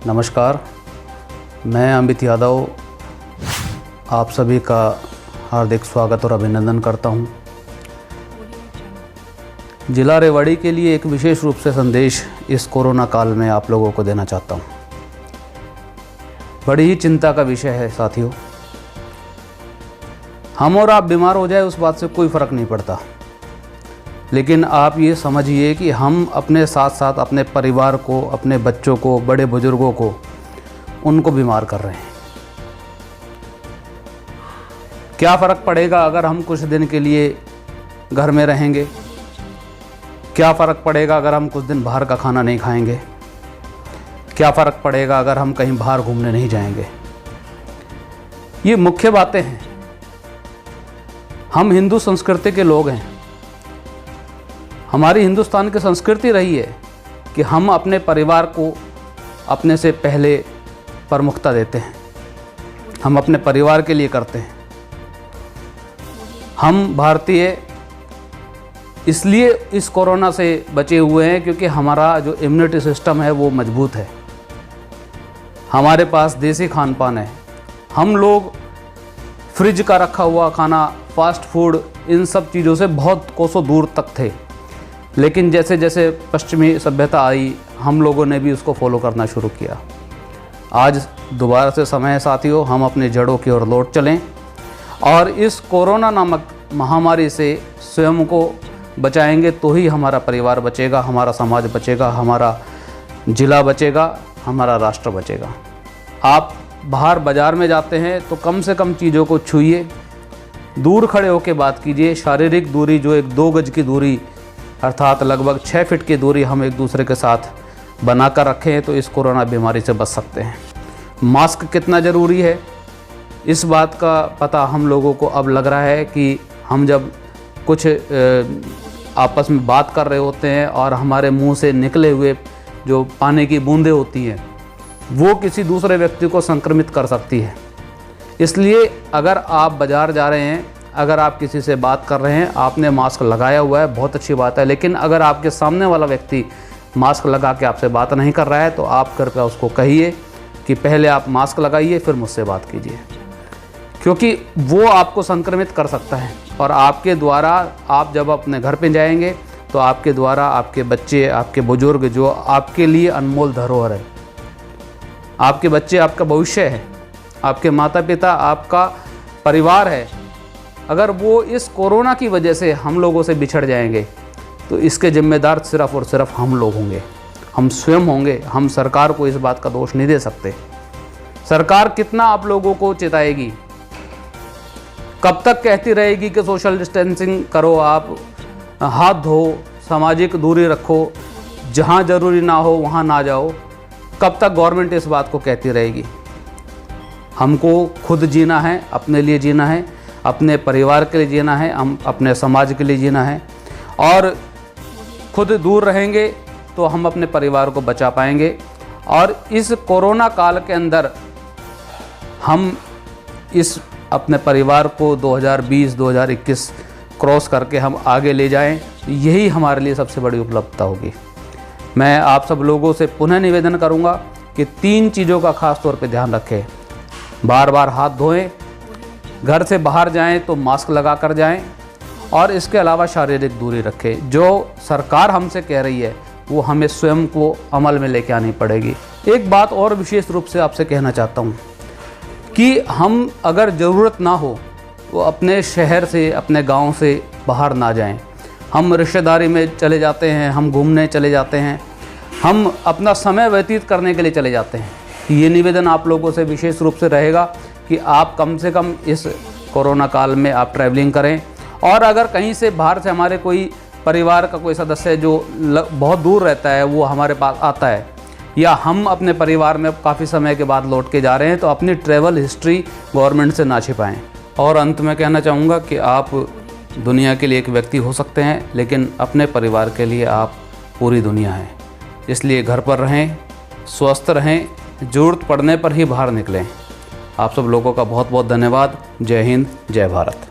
नमस्कार, मैं अमित यादव आप सभी का हार्दिक स्वागत और अभिनंदन करता हूं। जिला रेवाड़ी के लिए एक विशेष रूप से संदेश इस कोरोना काल में आप लोगों को देना चाहता हूं। बड़ी ही चिंता का विषय है साथियों। हम और आप बीमार हो जाए उस बात से कोई फ़र्क नहीं पड़ता, लेकिन आप ये समझिए कि हम अपने साथ साथ अपने परिवार को, अपने बच्चों को, बड़े बुजुर्गों को, उनको बीमार कर रहे हैं। क्या फ़र्क पड़ेगा अगर हम कुछ दिन के लिए घर में रहेंगे? क्या फ़र्क पड़ेगा अगर हम कुछ दिन बाहर का खाना नहीं खाएंगे? क्या फ़र्क पड़ेगा अगर हम कहीं बाहर घूमने नहीं जाएंगे? ये मुख्य बातें हैं। हम हिंदू संस्कृति के लोग हैं। हमारी हिंदुस्तान की संस्कृति रही है कि हम अपने परिवार को अपने से पहले प्रमुखता देते हैं। हम अपने परिवार के लिए करते हैं। हम भारतीय इसलिए इस कोरोना से बचे हुए हैं क्योंकि हमारा जो इम्यूनिटी सिस्टम है वो मजबूत है। हमारे पास देसी खान पान है। हम लोग फ्रिज का रखा हुआ खाना, फास्ट फूड, इन सब चीज़ों से बहुत कोसों दूर तक थे। लेकिन जैसे जैसे पश्चिमी सभ्यता आई, हम लोगों ने भी उसको फॉलो करना शुरू किया। आज दोबारा से समय है साथियों, हम अपनी जड़ों की ओर लौट चलें और इस कोरोना नामक महामारी से स्वयं को बचाएंगे तो ही हमारा परिवार बचेगा, हमारा समाज बचेगा, हमारा जिला बचेगा, हमारा राष्ट्र बचेगा। आप बाहर बाज़ार में जाते हैं तो कम से कम चीज़ों को छूइए, दूर खड़े होकर बात कीजिए। शारीरिक दूरी जो एक 2 गज की दूरी अर्थात लगभग 6 फीट की दूरी हम एक दूसरे के साथ बनाकर रखें तो इस कोरोना बीमारी से बच सकते हैं। मास्क कितना ज़रूरी है इस बात का पता हम लोगों को अब लग रहा है कि हम जब कुछ आपस में बात कर रहे होते हैं और हमारे मुंह से निकले हुए जो पानी की बूंदें होती हैं वो किसी दूसरे व्यक्ति को संक्रमित कर सकती है। इसलिए अगर आप बाज़ार जा रहे हैं, अगर आप किसी से बात कर रहे हैं, आपने मास्क लगाया हुआ है, बहुत अच्छी बात है। लेकिन अगर आपके सामने वाला व्यक्ति मास्क लगा के आपसे बात नहीं कर रहा है तो आप कृपया उसको कहिए कि पहले आप मास्क लगाइए फिर मुझसे बात कीजिए, क्योंकि वो आपको संक्रमित कर सकता है। और आपके द्वारा आप जब अपने घर पे जाएंगे तो आपके द्वारा आपके बच्चे, आपके बुजुर्ग जो आपके लिए अनमोल धरोहर है, आपके बच्चे आपका भविष्य है, आपके माता पिता आपका परिवार है, अगर वो इस कोरोना की वजह से हम लोगों से बिछड़ जाएंगे तो इसके जिम्मेदार सिर्फ़ और सिर्फ हम लोग होंगे, हम स्वयं होंगे। हम सरकार को इस बात का दोष नहीं दे सकते। सरकार कितना आप लोगों को चिताएगी? कब तक कहती रहेगी कि सोशल डिस्टेंसिंग करो, आप हाथ धो, सामाजिक दूरी रखो, जहाँ ज़रूरी ना हो वहाँ ना जाओ? कब तक गवर्नमेंट इस बात को कहती रहेगी? हमको खुद जीना है, अपने लिए जीना है, अपने परिवार के लिए जीना है, हम अपने समाज के लिए जीना है। और खुद दूर रहेंगे तो हम अपने परिवार को बचा पाएंगे। और इस कोरोना काल के अंदर हम इस अपने परिवार को 2020-2021 क्रॉस करके हम आगे ले जाएं, यही हमारे लिए सबसे बड़ी उपलब्धता होगी। मैं आप सब लोगों से पुनः निवेदन करूंगा कि 3 चीज़ों का खास तौर पे ध्यान रखें। बार बार हाथ धोएं, घर से बाहर जाएं तो मास्क लगा कर जाएं, और इसके अलावा शारीरिक दूरी रखें। जो सरकार हमसे कह रही है वो हमें स्वयं को अमल में लेके आनी पड़ेगी। एक बात और विशेष रूप से आपसे कहना चाहता हूँ कि हम अगर ज़रूरत ना हो तो अपने शहर से, अपने गांव से बाहर ना जाएं। हम रिश्तेदारी में चले जाते हैं, हम घूमने चले जाते हैं, हम अपना समय व्यतीत करने के लिए चले जाते हैं। ये निवेदन आप लोगों से विशेष रूप से रहेगा कि आप कम से कम इस कोरोना काल में आप ट्रैवलिंग करें। और अगर कहीं से बाहर से हमारे कोई परिवार का कोई सदस्य जो बहुत दूर रहता है वो हमारे पास आता है, या हम अपने परिवार में काफ़ी समय के बाद लौट के जा रहे हैं, तो अपनी ट्रैवल हिस्ट्री गवर्नमेंट से ना छिपाएं। और अंत में कहना चाहूँगा कि आप दुनिया के लिए एक व्यक्ति हो सकते हैं, लेकिन अपने परिवार के लिए आप पूरी दुनिया हैं। इसलिए घर पर रहें, स्वस्थ रहें, ज़रूरत पड़ने पर ही बाहर निकलें। आप सब लोगों का बहुत बहुत धन्यवाद। जय हिंद, जय भारत।